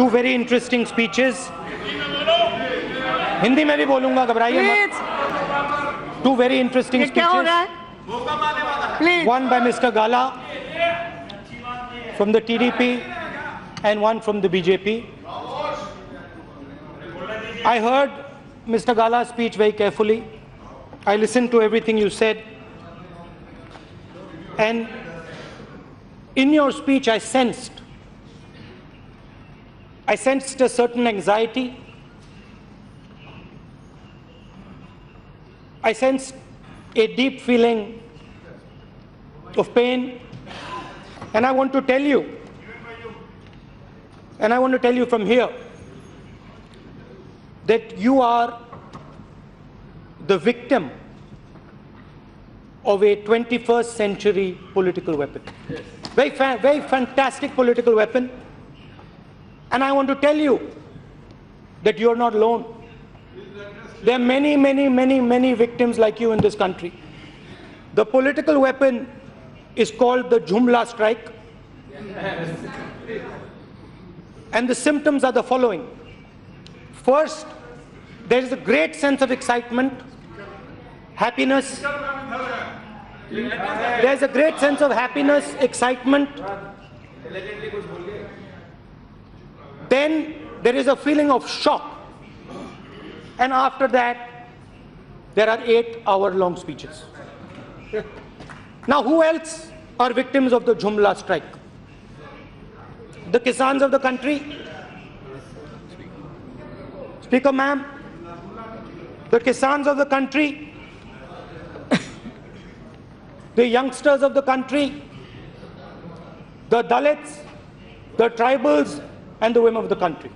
Two very interesting speeches. Hindi में भी बोलूंगा, घबराइए मत. Two very interesting speeches. One by Mr. Gala from the TDP and one from the BJP. I heard Mr. Gala's speech very carefully. I listened to everything you said. And in your speech, I sensed a certain anxiety. I sensed a deep feeling of pain. And I want to tell you from here that you are the victim of a 21st century political weapon. Very fantastic political weapon. And I want to tell you that you are not alone. There are many victims like you in this country. The political weapon is called the Jumla strike. And the symptoms are the following. First, there is a great sense of excitement, happiness. There is a great sense of happiness, excitement. Then there is a feeling of shock. And after that, there are 8-hour-long speeches. Now, who else are victims of the Jumla strike? The Kisans of the country. Speaker ma'am, the Kisans of the country, the youngsters of the country, the Dalits, the tribals, and the women of the country.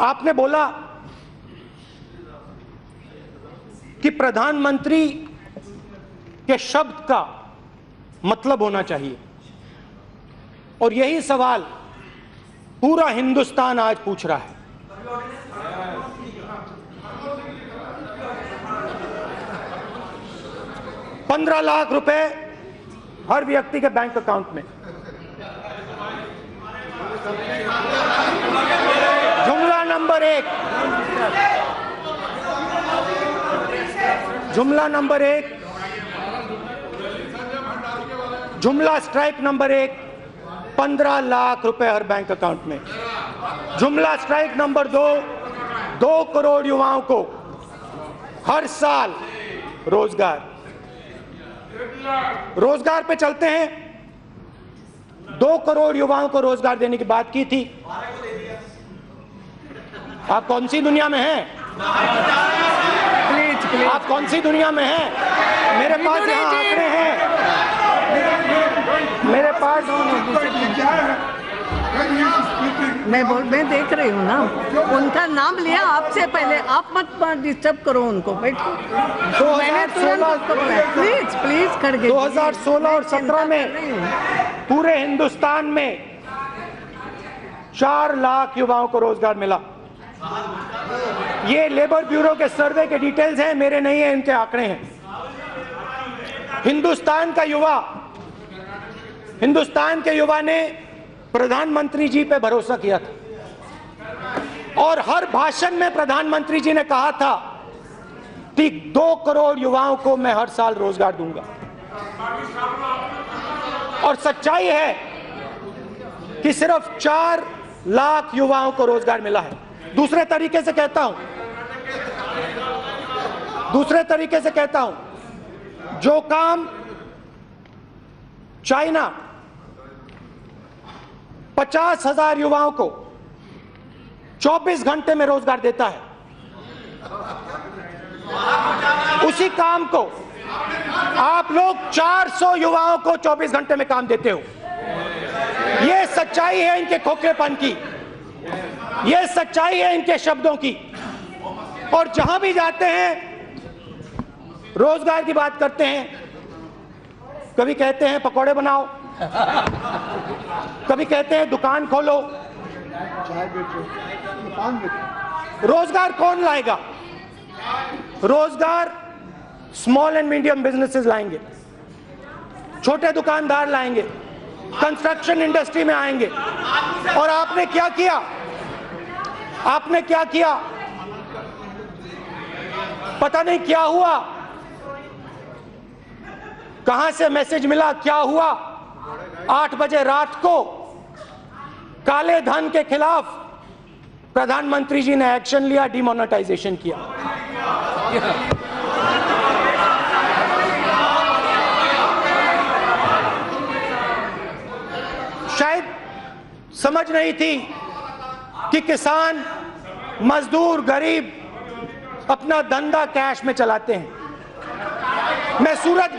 आपने बोला कि प्रधानमंत्री के शब्द का मतलब होना चाहिए, और यही सवाल पूरा हिंदुस्तान आज पूछ रहा है. ₹15 लाख हर व्यक्ति के बैंक अकाउंट में. जुमला नंबर 1, जुमला स्ट्राइक नंबर 1, 15 लाख हर बैंक अकाउंट में. जुमला स्ट्राइक नंबर 2 करोड़ युवाओं को हर साल रोजगार पे चलते हैं. 2 करोड़ युवाओं को रोजगार देने की बात की थी. आप कौन सी दुनिया में हैं? आप कौन सी दुनिया में हैं? मेरे पास यहाँ आंकड़े हैं. मेरे पास मैं देख रही हूँ ना, उनका नाम लिया आपसे पहले. आप मत डिस्टर्ब करो उनको. बैठो. मैंने तुरंत प्लीज खड़गे. 2016 और 17 में पूरे हिंदुस्तान में 4 लाख युवाओं को रोजगार मिला. ये लेबर ब्यूरो के सर्वे के डिटेल्स हैं, मेरे नहीं है, इनके आंकड़े हैं. हिंदुस्तान के युवा ने प्रधानमंत्री जी पे भरोसा किया था, और हर भाषण में प्रधानमंत्री जी ने कहा था कि 2 करोड़ युवाओं को मैं हर साल रोजगार दूंगा. और सच्चाई है कि सिर्फ 4 लाख युवाओं को रोजगार मिला है. दूसरे तरीके से कहता हूं, जो काम चाइना 50,000 युवाओं को 24 घंटे में रोजगार देता है, उसी काम को आप लोग 400 युवाओं को 24 घंटे में काम देते हो. यह सच्चाई है इनके खोखलेपन की, यह सच्चाई है इनके शब्दों की. और जहां भी जाते हैं रोजगार की बात करते हैं. कभी कहते हैं पकौड़े बनाओ, कभी कहते हैं दुकान खोलो. रोजगार कौन लाएगा? रोजगार स्मॉल एंड मीडियम बिजनेसेस लाएंगे, छोटे दुकानदार लाएंगे. कंस्ट्रक्शन इंडस्ट्री में आएंगे। और आपने क्या किया? आपने क्या किया? पता नहीं क्या हुआ, कहां से मैसेज मिला, क्या हुआ। 8 बजे रात को काले धन के खिलाफ प्रधानमंत्री जी ने एक्शन लिया, डिमोनेटाइजेशन किया। शायद समझ नहीं थी कि किसान, मजदूर, गरीब अपना धंधा कैश में चलाते हैं। मैं सूरत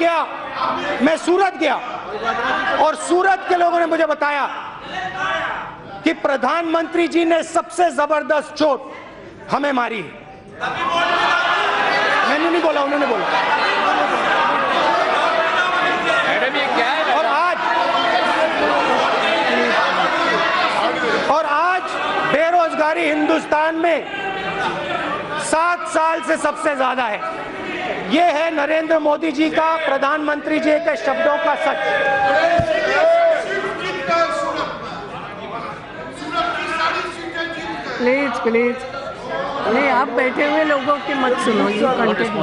गया और सूरत के लोगों ने मुझे बताया कि प्रधानमंत्री जी ने सबसे जबरदस्त चोट हमें मारी है। मैंने नहीं बोला, उन्होंने बोला। और आज बेरोजगारी हिंदुस्तान में 7 साल से सबसे ज्यादा है। ये है नरेंद्र मोदी जी का, प्रधानमंत्री जी के शब्दों का सच। प्लीज प्लीज, नहीं, आप बैठे हुए लोगों की मत सुनो, यू कंटिन्यू।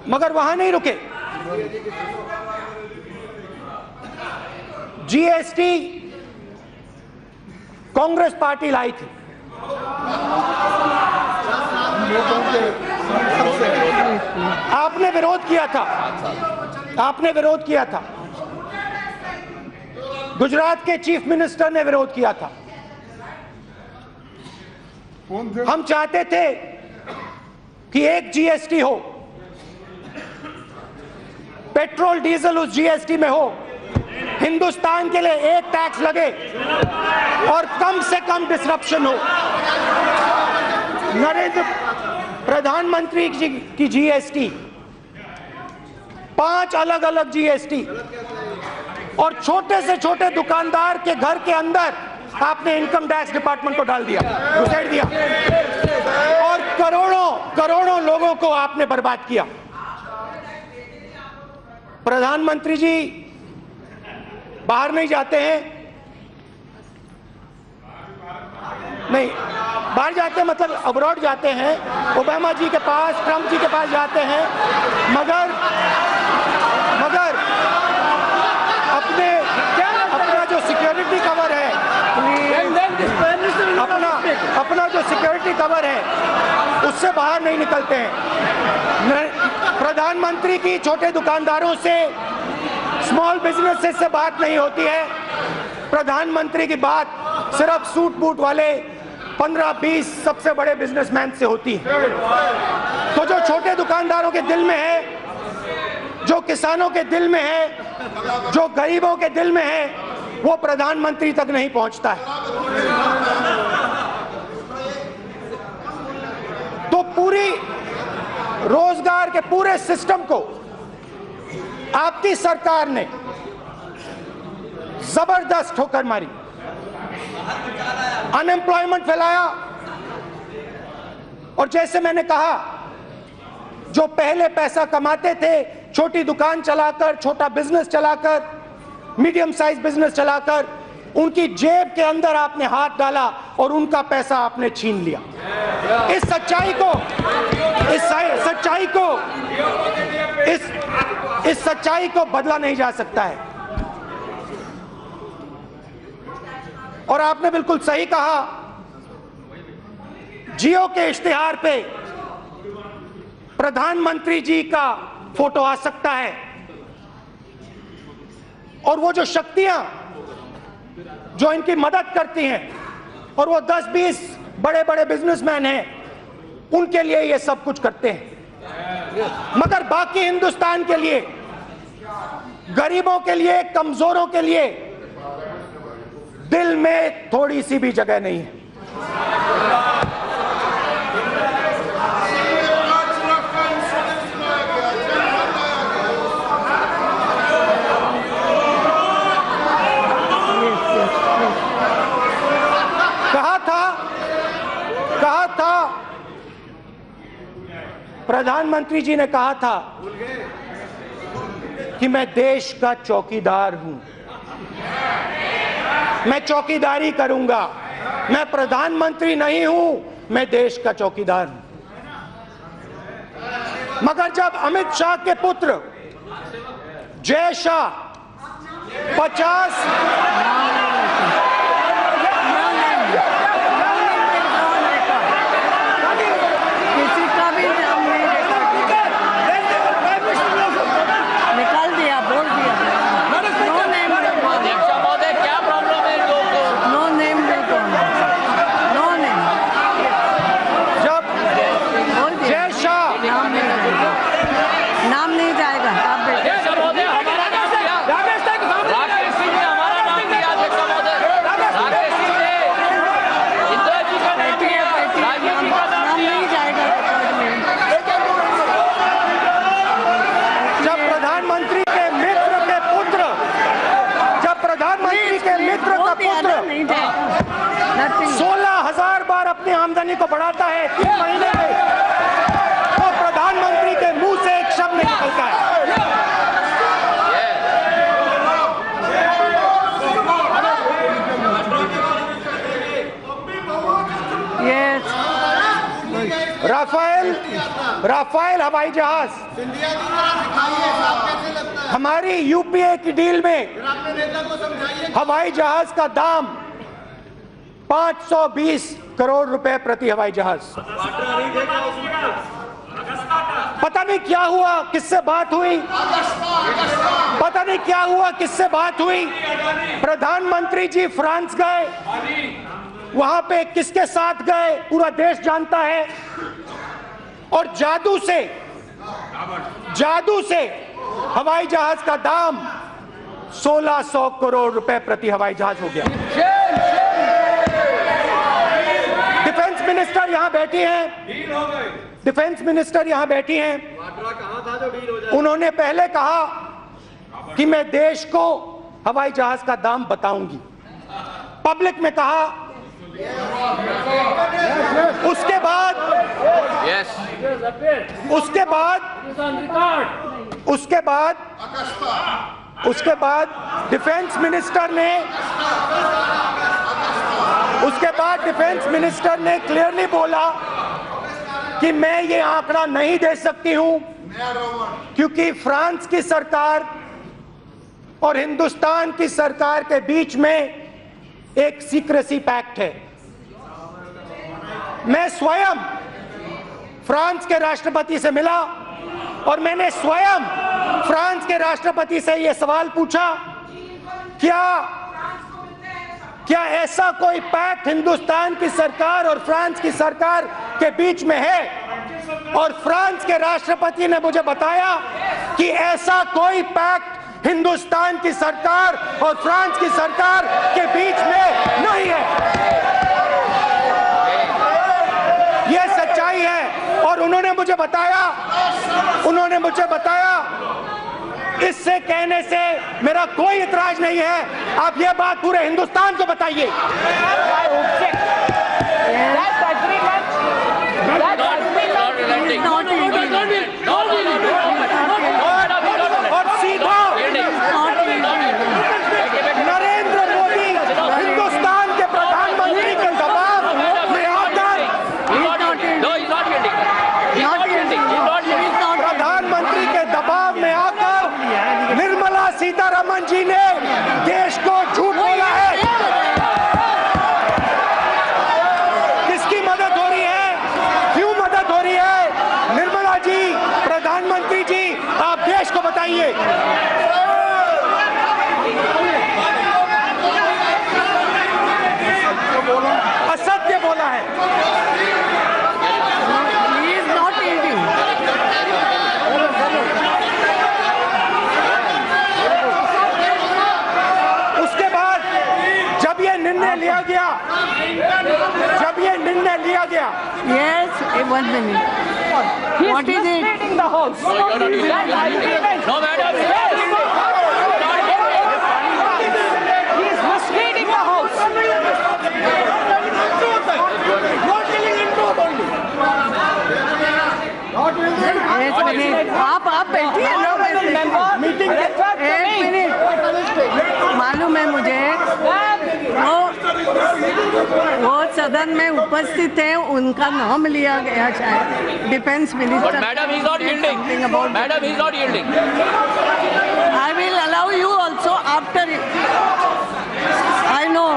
मगर वहां नहीं रुके। जीएसटी कांग्रेस पार्टी लाई थी। आपने विरोध किया था, आपने विरोध किया था। गुजरात के चीफ मिनिस्टर ने विरोध किया था। हम चाहते थे कि एक जीएसटी हो, पेट्रोल डीजल उस जीएसटी में हो, हिंदुस्तान के लिए एक टैक्स लगे और कम से कम डिसरप्शन हो। नरेंद्र प्रधानमंत्री जी की जीएसटी, 5 अलग अलग जीएसटी, और छोटे से छोटे दुकानदार के घर के अंदर आपने इनकम टैक्स डिपार्टमेंट को डाल दिया, घुसेड़ दिया, और करोड़ों करोड़ों लोगों को आपने बर्बाद किया। प्रधानमंत्री जी बाहर नहीं जाते हैं, नहीं बाहर जाते हैं मतलब अब्रॉड जाते हैं, ओबामा जी के पास, ट्रंप जी के पास जाते हैं, मगर अपना जो सिक्योरिटी कवर है, अपना जो सिक्योरिटी कवर है उससे बाहर नहीं निकलते हैं। प्रधानमंत्री की छोटे दुकानदारों से, स्मॉल बिजनेसेस से बात नहीं होती है। प्रधानमंत्री की बात सिर्फ सूट बूट वाले 15-20 सबसे बड़े बिजनेसमैन से होती है। तो जो छोटे दुकानदारों के दिल में है, जो किसानों के दिल में है, जो गरीबों के दिल में है, वो प्रधानमंत्री तक नहीं पहुंचता है। तो पूरी रोजगार के पूरे सिस्टम को आपकी सरकार ने जबरदस्त ठोकर मारी, अनएम्प्लॉयमेंट फैलाया। और जैसे मैंने कहा, जो पहले पैसा कमाते थे छोटी दुकान चलाकर, छोटा बिजनेस चलाकर, मीडियम साइज बिजनेस चलाकर, उनकी जेब के अंदर आपने हाथ डाला और उनका पैसा आपने छीन लिया। इस सच्चाई को बदला नहीं जा सकता है। और आपने बिल्कुल सही कहा, जियो के इश्तिहार पे प्रधानमंत्री जी का फोटो आ सकता है, और वो जो शक्तियां जो इनकी मदद करती हैं, और वो 10-20 बड़े बड़े बिजनेसमैन हैं, उनके लिए ये सब कुछ करते हैं। मगर बाकी हिंदुस्तान के लिए, गरीबों के लिए, कमजोरों के लिए दिल में थोड़ी सी भी जगह नहीं है। कहा था प्रधानमंत्री जी ने कहा था कि मैं देश का चौकीदार हूं। मैं चौकीदारी करूंगा। मैं प्रधानमंत्री नहीं हूं, मैं देश का चौकीदार हूं। मगर जब अमित शाह के पुत्र जय शाह 50 किसी का भी नाम नहीं निकाल दिया, बोल दिया। नो नेम महोदय, क्या प्रॉब्लम है इन लोगों को? नो नेम नो नेम जब बोल दिया। जय शाह नाम नहीं जाएगा। आप बैठिए। महोदय, हमारा नाम दिया। राकेश सिंह ने हमारा नाम दिया। अध्यक्ष महोदय, राकेश सिंह ने इंदिरा जी का नाम दिया, राजीव जी का नाम दिया। नहीं जाएगा रिकॉर्ड में। जब प्रधानमंत्री के मित्र के पुत्र, जब प्रधानमंत्री के मित्र का पुत्र नहीं जाएगा। Nothing. 16,000 बार अपनी आमदनी को बढ़ाता है 3 महीने में, तो प्रधानमंत्री के मुंह से एक शब्द नहीं निकलता है। Yes. राफेल हवाई जहाज हमारी यूपीए की डील में हवाई जहाज का दाम 520 करोड़ रुपए प्रति हवाई जहाज। पता नहीं क्या हुआ, किससे बात हुई, पता नहीं क्या हुआ, किससे बात हुई। प्रधानमंत्री जी फ्रांस गए, वहां पे किसके साथ गए पूरा देश जानता है। और जादू से हवाई जहाज का दाम 1600 करोड़ रुपए प्रति हवाई जहाज हो गया। डिफेंस मिनिस्टर यहां बैठी हैं, डिफेंस मिनिस्टर यहां बैठी हैं। उन्होंने पहले कहा कि मैं देश को हवाई जहाज का दाम बताऊंगी, पब्लिक में कहा। उसके बाद डिफेंस मिनिस्टर ने क्लियरली बोला कि मैं ये आंकड़ा नहीं दे सकती हूं, क्योंकि फ्रांस की सरकार और हिंदुस्तान की सरकार के बीच में एक सीक्रेसी पैक्ट है। मैं स्वयं फ्रांस के राष्ट्रपति से मिला और मैंने स्वयं फ्रांस के राष्ट्रपति से यह सवाल पूछा, क्या ऐसा कोई पैक्ट हिंदुस्तान की सरकार और फ्रांस की सरकार के बीच में है? और फ्रांस के राष्ट्रपति ने मुझे बताया कि ऐसा कोई पैक्ट हिंदुस्तान की सरकार और फ्रांस की सरकार के बीच में नहीं है। यह सच्चाई है। और उन्होंने मुझे बताया इससे कहने से मेरा कोई इतराज नहीं है। आप यह बात पूरे हिंदुस्तान को बताइए। और सीधा नरेंद्र मोदी हिंदुस्तान के प्रधानमंत्री के दबाव में आकर निर्मला सीतारमण जी ने देश को झूठ बोला है। किसकी मदद हो रही है, क्यों मदद हो रही है? निर्मला जी, प्रधानमंत्री जी, आप देश को बताइए। असत्य बोला है। उसके बाद जब ये निर्णय लिया गया, Yes, 1 minute. What is it? No, madam. He is misleading the house. एक मिनट, आप बैठिए ना। Meeting 1 minute. मालूम है मुझे वो सदन में उपस्थित है, उनका नाम लिया गया शायद, defence minister. But madam, he's not yielding. Madam, he's not yielding. I will allow you also after it. I know.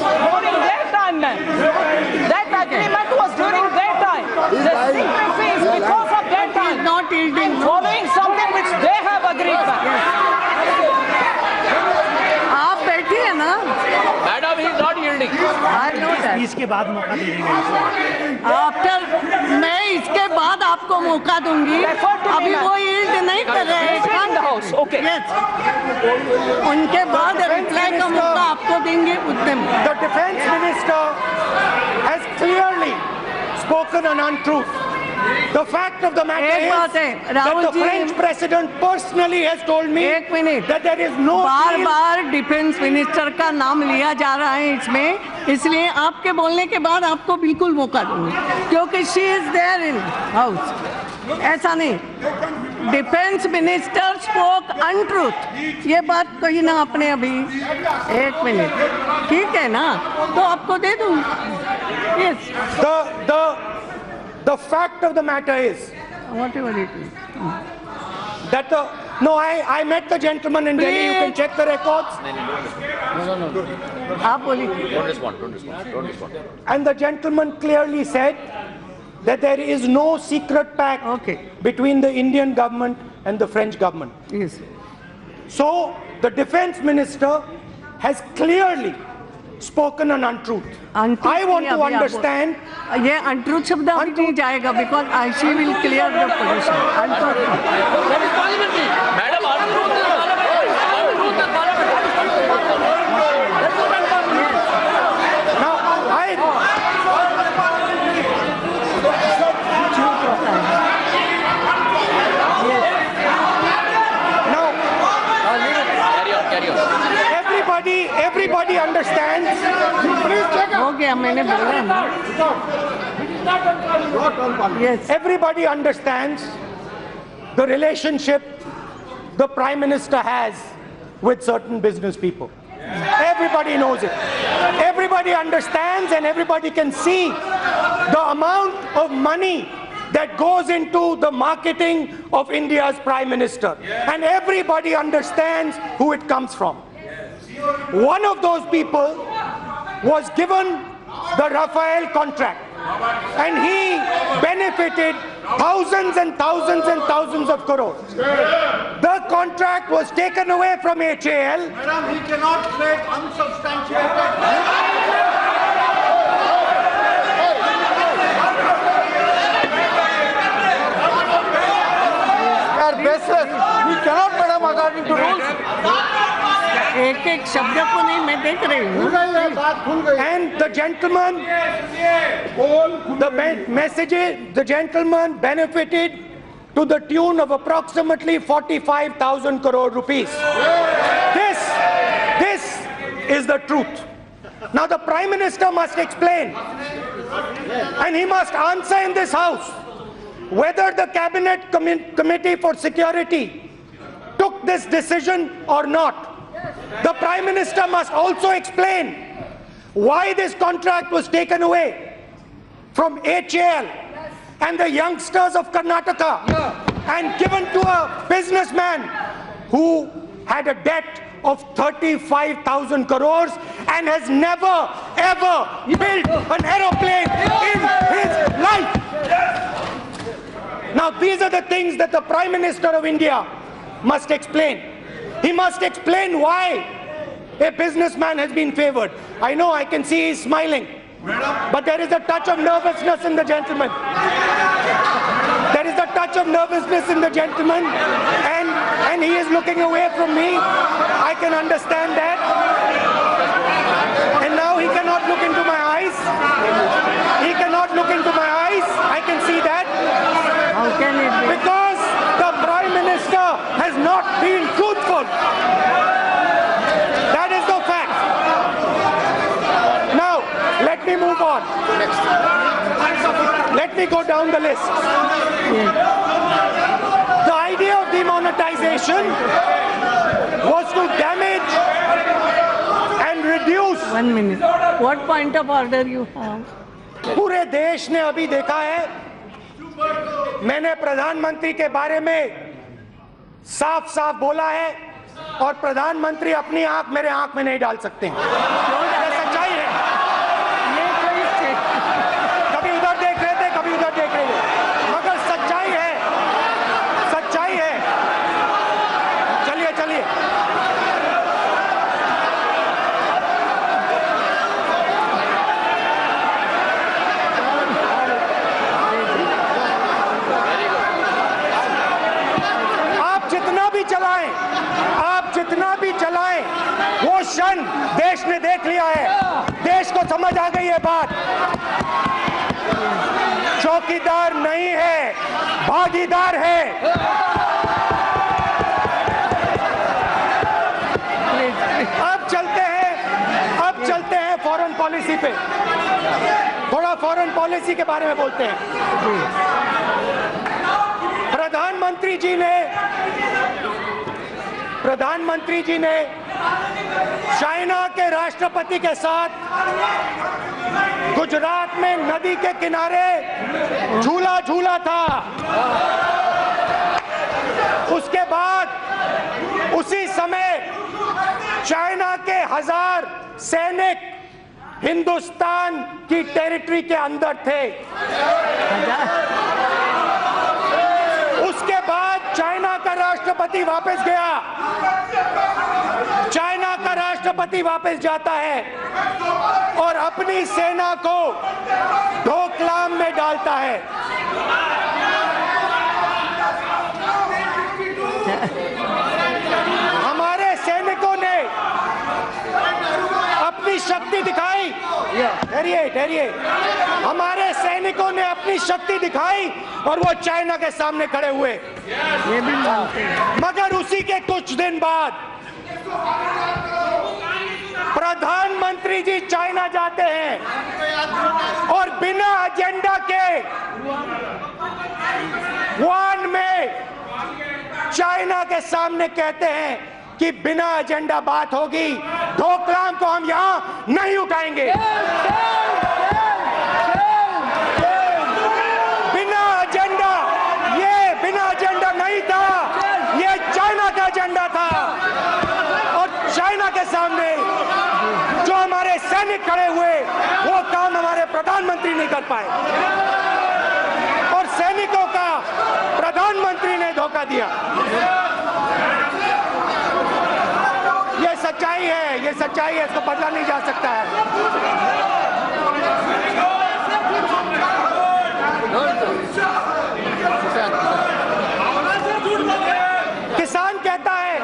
During their time, man. That agreement was during their time. The secrecy is because of their He is time. not yielding. Following something which they have agreed, man. आप बैठिए ना। Madam, he's not yielding. I know that. इसके बाद मौका देंगे। After मैं इसके बाद आपको मौका दूंगी। अभी वो यील्ड नहीं कर रहे हैं। In the house, okay. Yes. उनके बाद रिप्लाई का मौका आपको देंगे उतने में। The defense minister has clearly spoken an untruth. The fact of the matter एक बात is है, that Rahul the ji, French president personally has told me एक मिनट, that there is no बार deal. बार डिफेंस मिनिस्टर का नाम लिया जा रहा है इसमें, इसलिए आपके बोलने के बाद आपको बिल्कुल मौका दूंगी, क्योंकि she is there in house. ऐसा नहीं, डिफेंस मिनिस्टर स्पोक अनट्रूथ, ये बात कही ना आपने अभी। एक मिनट, ठीक है ना, तो आपको दे दूंगी। Yes, The fact of the matter is whatever it is. that I met the gentleman in Delhi. You can check the records. आप बोलिए। Don't respond. And the gentleman clearly said that there is no secret pact Okay. between the Indian government and the French government. Yes. So the defense minister has clearly spoken an untruth. I want to understand. ये untruth शब्द अभी नहीं जाएगा, because I she will clear the position. Madam, untruth is Now, carry on. everybody understands. हो गया, मैंने बोला ना। Yes. Everybody understands the relationship the Prime Minister has with certain business people. Everybody knows it. Everybody understands and everybody can see the amount of money that goes into the marketing of India's Prime Minister. And everybody understands who it comes from. One of those people was given the Rafael contract, and he benefited thousands and thousands and thousands of crores. The contract was taken away from HAL. Madam, he cannot trade unsubstantiated. We cannot, madam, according to rules. एक एक शब्द को नहीं, मैं देख रही हूँ। And the gentleman, the gentleman benefited to the tune of approximately 45,000 crore rupees. This is the truth. Now the Prime Minister must explain, and he must answer in this House, whether the Cabinet Committee for Security took this decision or not. The Prime Minister must also explain why this contract was taken away from HAL and the youngsters of Karnataka and given to a businessman who had a debt of 35,000 crores and has never ever built an aeroplane in his life. Now these are the things that the Prime Minister of India must explain. He must explain why a businessman has been favored. I know, I can see he's smiling, but there is a touch of nervousness in the gentleman. There is a touch of nervousness in the gentleman, and he is looking away from me. I can understand that. And now he cannot look into my eyes. He cannot look into my eyes. I can see that. How can it be? Because the Prime Minister has not been truthful. That is the fact. Now, let me move on. Let me go down the list. The idea of demonetization was to damage and reduce 1 minute. What point of order you have? पूरे देश ने अभी देखा है, मैंने प्रधानमंत्री के बारे में साफ साफ बोला है और प्रधानमंत्री अपनी आंख मेरे आंख में नहीं डाल सकते हैं। ये सच्चाई है। ये कोई कभी उधर देख रहे थे, कभी उधर देख रहे थे, मगर सच्चाई है, सच्चाई है। चलिए चलिए, आप जितना भी चलाएं, वो क्षण देश ने देख लिया है, देश को समझ आ गई है बात। चौकीदार नहीं है, भागीदार है। अब चलते हैं फॉरेन पॉलिसी पे, थोड़ा फॉरेन पॉलिसी के बारे में बोलते हैं। प्रधानमंत्री जी ने चाइना के राष्ट्रपति के साथ गुजरात में नदी के किनारे झूला झूला था। उसके बाद उसी समय चाइना के 1000 सैनिक हिंदुस्तान की टेरिटरी के अंदर थे। उसके बाद चाइना का राष्ट्रपति वापस गया। चाइना का राष्ट्रपति वापस जाता है और अपनी सेना को डोकलाम में डालता है। हमारे सैनिकों ने अपनी शक्ति दिखाई। ठहरिए, हमारे सैनिकों ने अपनी शक्ति दिखाई और वो चाइना के सामने खड़े हुए। ये भी मानते हैं। मगर उसी के कुछ दिन बाद प्रधानमंत्री जी चाइना जाते हैं और बिना एजेंडा के वुहान में चाइना के सामने कहते हैं कि बिना एजेंडा बात होगी, डोकलाम को हम यहां नहीं उठाएंगे। बिना एजेंडा नहीं था, ये चाइना का एजेंडा था। और चाइना के सामने जो हमारे सैनिक खड़े हुए, वो काम हमारे प्रधानमंत्री नहीं कर पाए और सैनिकों का प्रधानमंत्री ने धोखा दिया। ये सच्चाई है, ये सच्चाई है, इसको बदला नहीं जा सकता है। किसान कहता है,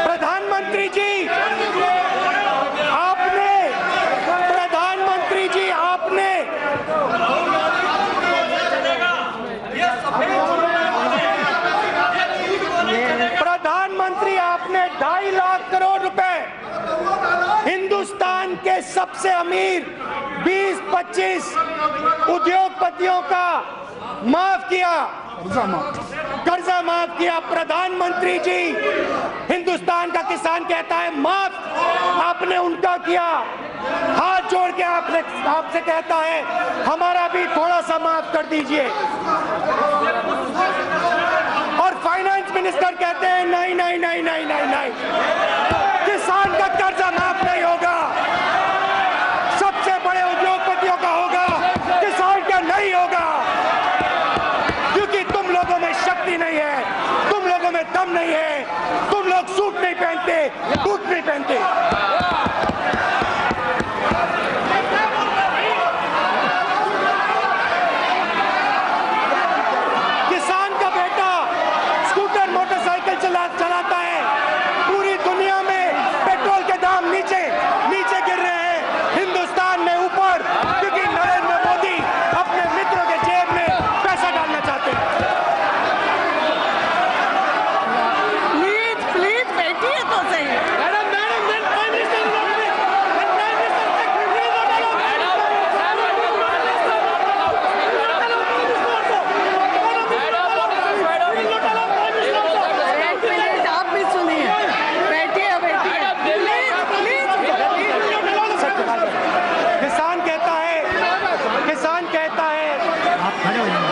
प्रधानमंत्री जी आपने 2.5 लाख करोड़ रुपए हिंदुस्तान के सबसे अमीर 20-25 उद्योगपतियों का माफ किया, कर्जा माफ किया। प्रधानमंत्री जी, हिंदुस्तान का किसान कहता है माफ आपने उनका किया, हाथ जोड़ के आपसे कहता है हमारा भी थोड़ा सा माफ कर दीजिए। और फाइनेंस मिनिस्टर कहते हैं नहीं नहीं नहीं नहीं नहीं नहीं, किसान का कर्जा माफ नहीं होगा, सबसे बड़े उद्योगपतियों का होगा, किसान का नहीं होगा, क्योंकि तुम लोगों में शक्ति नहीं है, तुम लोगों में दम नहीं है, तुम लोग सूट नहीं पहनते, बूट नहीं पहनते। चलाता है, पूरी दुनिया में पेट्रोल के दाम नीचे गिर रहे हैं, हिंदुस्तान में ऊपर, क्योंकि नरेंद्र मोदी अपने मित्रों के जेब में पैसा डालना चाहते हैं। प्लीज बैठिए तो सही।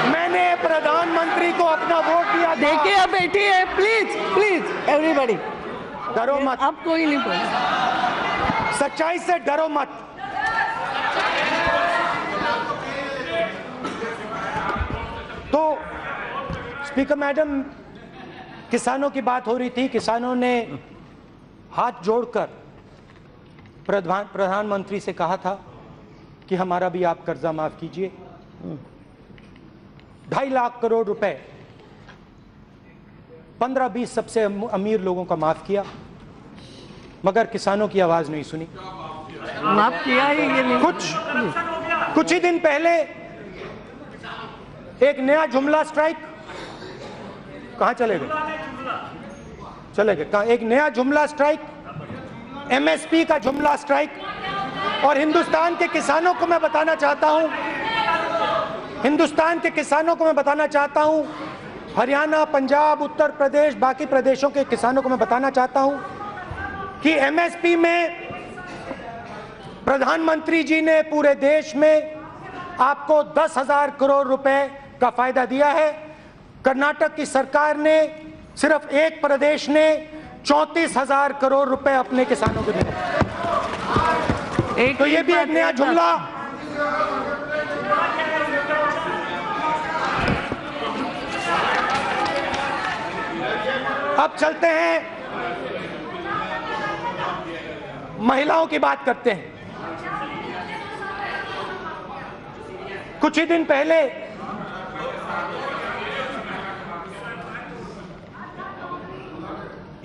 मैंने प्रधानमंत्री को अपना वोट दिया था। देखिए अब बैठिए, प्लीज प्लीज एवरीबॉडी, डरो मत, अब कोई नहीं बोल। सच्चाई से डरो मत। तो स्पीकर मैडम, किसानों की बात हो रही थी। किसानों ने हाथ जोड़कर प्रधानमंत्री से कहा था कि हमारा भी आप कर्जा माफ कीजिए। 2.5 लाख करोड़ रुपए 15-20 सबसे अमीर लोगों का माफ किया, मगर किसानों की आवाज नहीं सुनी। माफ किया ही ये नहीं। कुछ ही दिन पहले एक नया जुमला स्ट्राइक, कहां चले गए? कहां? एक नया जुमला स्ट्राइक, एमएसपी का जुमला स्ट्राइक। और हिंदुस्तान के किसानों को मैं बताना चाहता हूं, हरियाणा, पंजाब, उत्तर प्रदेश, बाकी प्रदेशों के किसानों को मैं बताना चाहता हूं कि एमएसपी में प्रधानमंत्री जी ने पूरे देश में आपको 10,000 करोड़ रुपए का फायदा दिया है। कर्नाटक की सरकार ने, सिर्फ एक प्रदेश ने 34,000 करोड़ रुपए अपने किसानों को दिए। तो ये भी एक नया जुमला। अब चलते हैं, महिलाओं की बात करते हैं। कुछ ही दिन पहले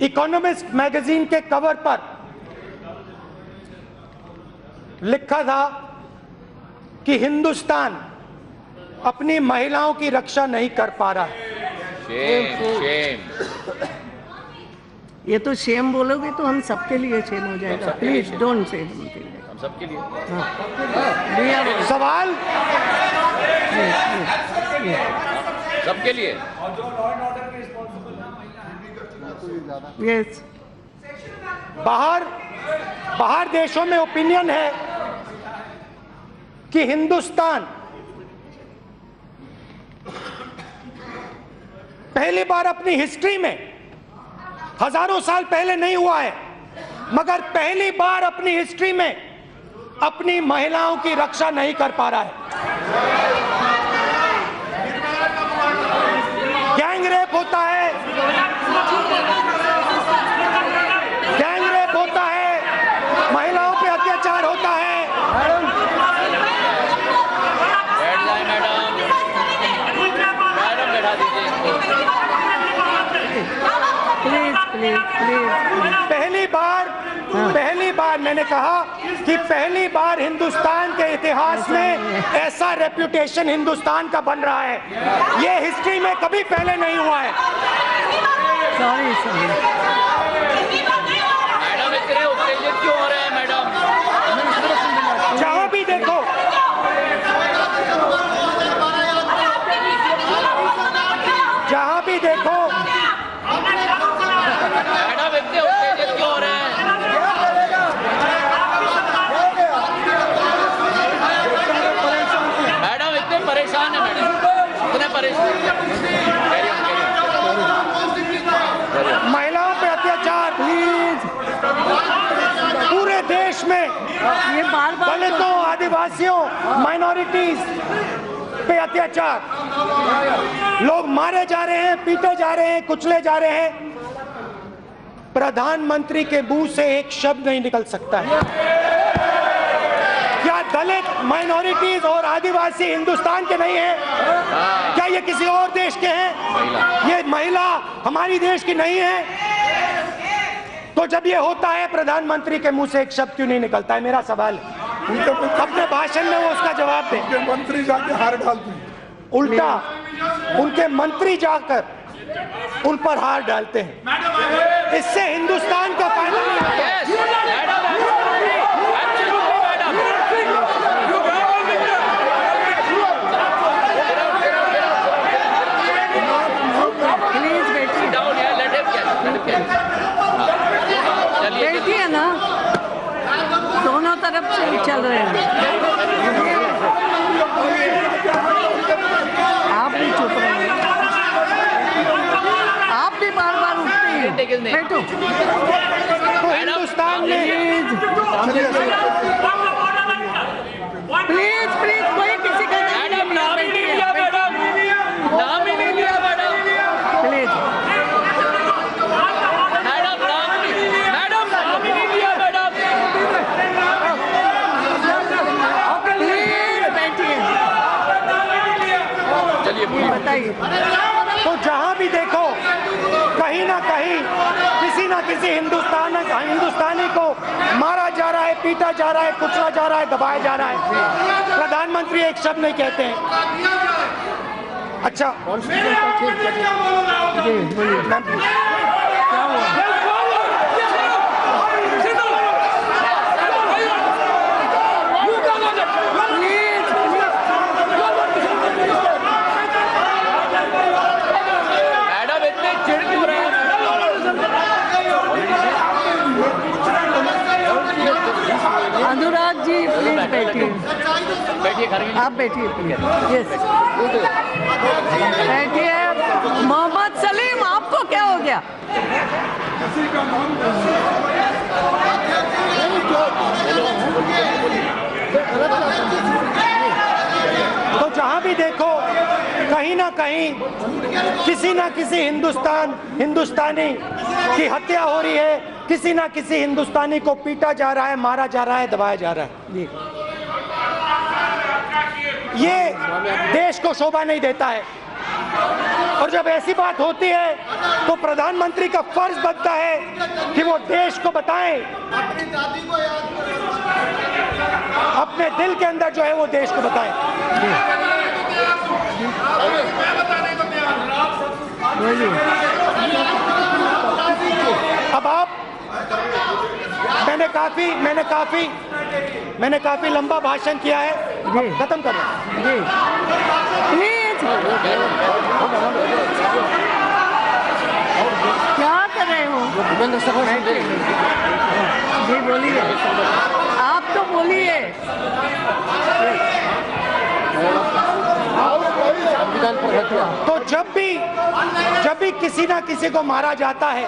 इकोनॉमिस्ट मैगजीन के कवर पर लिखा था कि हिंदुस्तान अपनी महिलाओं की रक्षा नहीं कर पा रहा है। शेम। ये तो शेम बोलोगे तो हम सबके लिए शेम हो जाएगा। प्लीज डोंट से हम सबके लिए। सवाल सबके लिए। यस, बाहर देशों में ओपिनियन है कि हिंदुस्तान पहली बार अपनी हिस्ट्री में, हजारों साल पहले नहीं हुआ है, मगर पहली बार अपनी हिस्ट्री में अपनी महिलाओं की रक्षा नहीं कर पा रहा है। गैंग रेप होता है, महिलाओं पे अत्याचार होता है। मैडम बैठा दीजिए। पहली बार मैंने कहा कि पहली बार हिंदुस्तान के इतिहास में ऐसा रेप्यूटेशन हिंदुस्तान का बन रहा है। ये हिस्ट्री में कभी पहले नहीं हुआ है। सॉरी मैडम इतने उत्तेजित क्यों हो रहे हैं मैडम? जहां भी देखो, मैडम इतने उत्तेजित क्यों हो रहे हैं? मैडम इतने परेशान है मैडम, इतने परेशान। महिलाओं पे अत्याचार पूरे देश में, ये बार-बार दलितों, आदिवासियों, माइनॉरिटीज पे अत्याचार, लोग मारे जा रहे हैं, पीटे जा रहे हैं, कुचले जा रहे हैं। प्रधानमंत्री के मुंह से एक शब्द नहीं निकल सकता है। क्या दलित, माइनॉरिटीज और आदिवासी हिंदुस्तान के नहीं हैं? क्या ये किसी और देश के हैं? ये महिला हमारी देश की नहीं है? तो जब ये होता है, प्रधानमंत्री के मुंह से एक शब्द क्यों नहीं निकलता है? मेरा सवाल है। अपने भाषण में वो उसका जवाब दे। उनके मंत्री जाके हार डालते हैं, उल्टा उनके मंत्री जाकर उन पर हार डालते हैं। इससे हिंदुस्तान का फायदा नहीं होता। बैठिए ना, दोनों तरफ से चल रहे हैं। can take his name. बैठो तो हिंदुस्तान में प्लीज प्लीज कोई किसी का मैडम नाम ही नहीं लिया मैडम, नाम ही नहीं लिया मैडम, प्लीज मैडम नाम ही नहीं लिया मैडम। प्लीज बैठिए, चलिए बताइए। तो जहां भी देखो कहीं ना कहीं किसी ना किसी हिंदुस्तानी को मारा जा रहा है, पीटा जा रहा है, कुचला जा रहा है, दबाया जा रहा है। प्रधानमंत्री एक शब्द नहीं कहते हैं। अच्छा जी बोलिए, क्या हुआ? मैडम इतने चिढ़ क्यों रहे हैं अनुराग जी प्लीज बैठिए, बैठिए घर आप बैठिए प्लीज। यस बैठिए। मोहम्मद सलीम आपको क्या हो गया? तो जहां भी देखो कहीं ना कहीं किसी ना किसी हिंदुस्तानी की हत्या हो रही है, किसी ना किसी हिंदुस्तानी को पीटा जा रहा है, मारा जा रहा है, दबाया जा रहा है। ये देश को शोभा नहीं देता है। और जब ऐसी बात होती है तो प्रधानमंत्री का फर्ज बनता है कि वो देश को बताएं, अपने दिल के अंदर जो है वो देश को बताएं। अब आप मैंने काफी लंबा भाषण किया है, अब खत्म कर रहा हूं। जी प्लीज, क्या कर रहे हो? जी बोलिए, आप तो बोलिए। तो जब भी किसी ना किसी को मारा जाता है,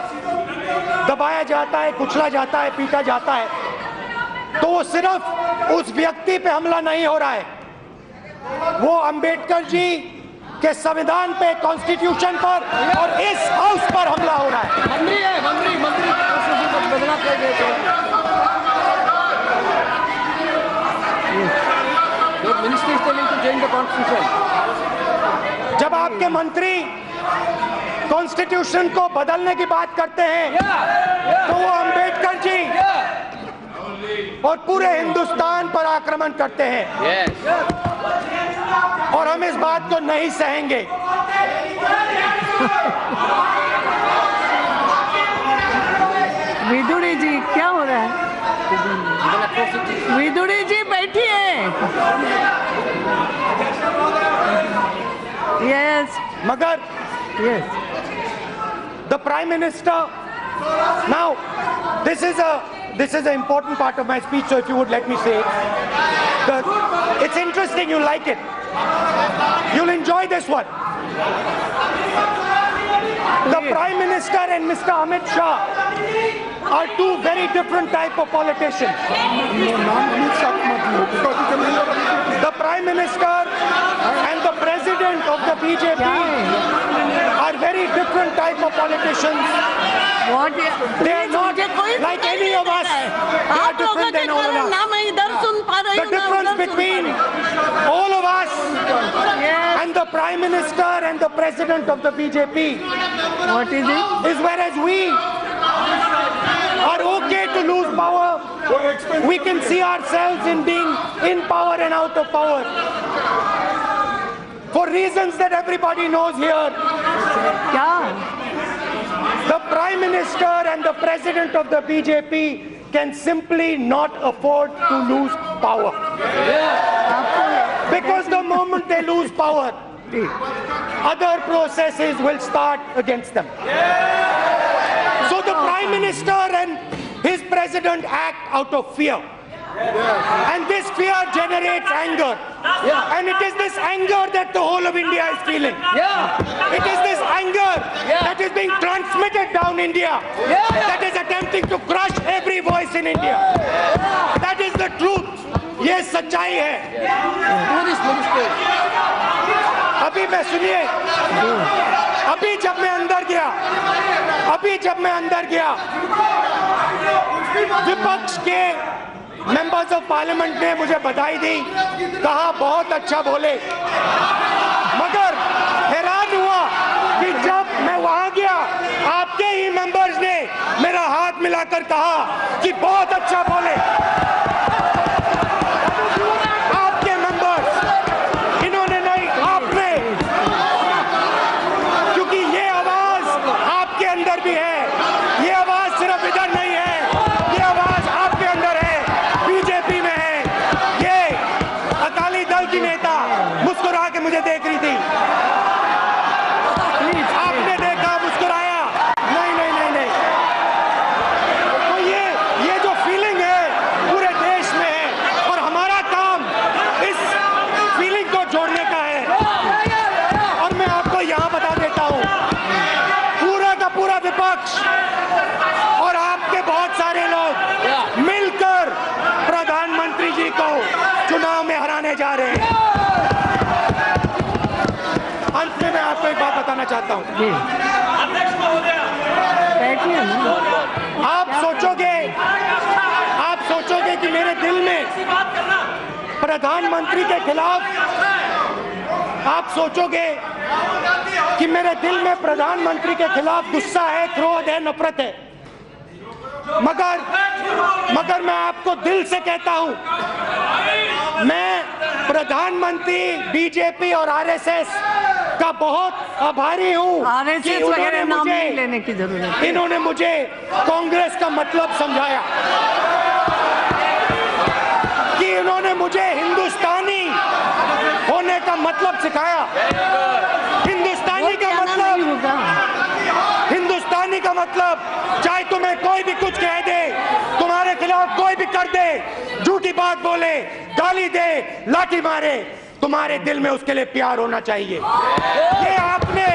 दबाया जाता है, कुचला जाता है, पीटा जाता है, तो वो सिर्फ उस व्यक्ति पे हमला नहीं हो रहा है, वो अंबेडकर जी के संविधान पे, कॉन्स्टिट्यूशन पर और इस हाउस पर हमला हो रहा है। जब आपके मंत्री कॉन्स्टिट्यूशन को बदलने की बात करते हैं तो वो अंबेडकर जी और पूरे हिंदुस्तान पर आक्रमण करते हैं, और हम इस बात को नहीं सहेंगे। विदुरी जी क्या हो रहा है? विदुरी जी बैठिए। यस मगर yes the Prime Minister, now this is an important part of my speech, so if you would let me say it. It's interesting, you like it, you'll enjoy this one. The Prime Minister and Mr. Amit Shah are two very different type of politicians. The Prime Minister and the President of the BJP are very different type of politicians. They are not like any of us. They are different than all of us. The difference between all of us and the Prime Minister and the President of the BJP What is it? is whereas we are okay to lose power, we can see ourselves in being in power and out of power. For reasons that everybody knows here, the Prime Minister and the President of the BJP can simply not afford to lose power. Because the moment they lose power, other processes will start against them. So the Prime Minister and his President act out of fear. And this fear generates generates anger. And it is this anger that the whole of India is feeling. It is this anger that is being transmitted down India, that is attempting to crush every voice in India. That is the truth. ये सच्चाई है. अभी मैं सुनिए, अभी जब मैं अंदर गया, विपक्ष के मेंबर्स ऑफ पार्लियामेंट ने मुझे बधाई दी, कहा बहुत अच्छा बोले, मगर हैरान हुआ कि जब मैं वहां गया, आपके ही मेंबर्स ने मेरा हाथ मिलाकर कहा कि बहुत अच्छा बोले. आपके मेंबर्स, इन्होंने नहीं, आपने, क्योंकि ये आवाज आपके अंदर भी है. ये आवाज सिर्फ इधर नहीं है, ये आवाज आपके अंदर है, बीजेपी में है. ये अकाली दल की नेता मुस्कुरा के मुझे देख रही थी. आपने देखा, मुस्कुराया? नहीं. तो ये जो फीलिंग है पूरे देश में है, और हमारा काम इस फीलिंग को जोड़ने का है. और मैं आपको यहां बता देता हूं, पूरा का पूरा विपक्ष और आपके बहुत सारे लोग मिलकर प्रधानमंत्री जी को चुनाव में हराने जा रहे हैं. अंत में मैं आपको एक बात बताना चाहता हूं. आप सोचोगे कि मेरे दिल में प्रधानमंत्री के खिलाफ, आप सोचोगे कि मेरे दिल में प्रधानमंत्री के खिलाफ गुस्सा है, क्रोध है, नफरत है. मगर मैं आपको दिल से कहता हूं, मैं प्रधानमंत्री, बीजेपी और आरएसएस का बहुत आभारी हूं. आरएसएस वगैरह नाम नहीं लेने की जरूरत है. इन्होंने मुझे कांग्रेस का मतलब समझाया, कि इन्होंने मुझे हिंदुस्तानी होने का मतलब सिखाया. हिंदुस्तानी का मतलब चाहे तुम्हें कोई भी कुछ कह दे, तुम्हारे खिलाफ कोई भी कर दे, झूठी बात बोले, गाली दे, लाठी मारे, तुम्हारे दिल में उसके लिए प्यार होना चाहिए. ये आपने,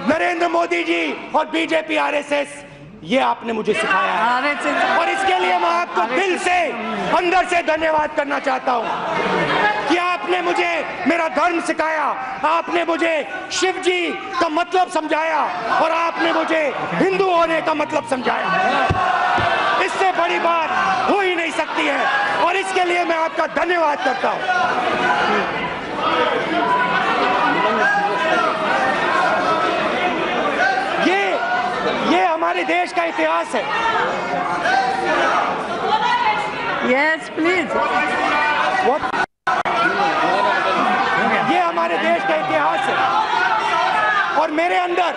नरेंद्र मोदी जी और बीजेपी, आरएसएस, ये आपने मुझे सिखाया है. और इसके लिए मैं आपको दिल से, अंदर से धन्यवाद करना चाहता हूं कि आपने मुझे मेरा धर्म सिखाया, आपने मुझे शिव जी का मतलब समझाया, और आपने मुझे हिंदू होने का मतलब समझाया. इससे बड़ी बात हो ही नहीं सकती है, और इसके लिए मैं आपका धन्यवाद करता हूं. ये हमारे देश का इतिहास है. Yes please. ये हमारे देश का इतिहास है, और मेरे अंदर,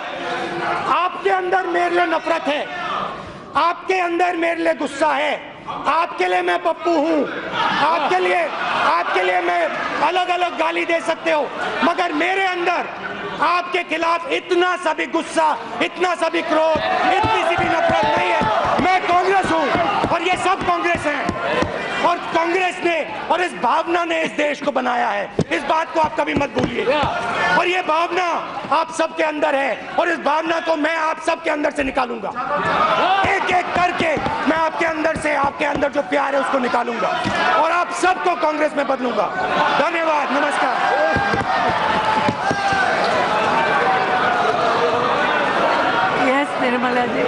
आपके अंदर मेरे लिए नफरत है, आपके अंदर मेरे लिए गुस्सा है, आपके लिए मैं पप्पू हूं, आपके लिए मैं अलग अलग गाली दे सकते हो, मगर मेरे अंदर आपके खिलाफ इतना सा भी गुस्सा, इतना सा भी क्रोध, इतनी सी भी नफरत नहीं है. मैं कांग्रेस हूं, और ये सब कांग्रेस हैं, और कांग्रेस ने और इस भावना ने इस देश को बनाया है. इस बात को आप कभी मत भूलिए. और ये भावना आप सबके अंदर है, और इस भावना को मैं आप सबके अंदर से निकालूंगा. एक एक करके मैं आपके अंदर से, आपके अंदर जो प्यार है उसको निकालूंगा, और आप सबको कांग्रेस में बदलूंगा. धन्यवाद. नमस्कार. यस निर्मला जी.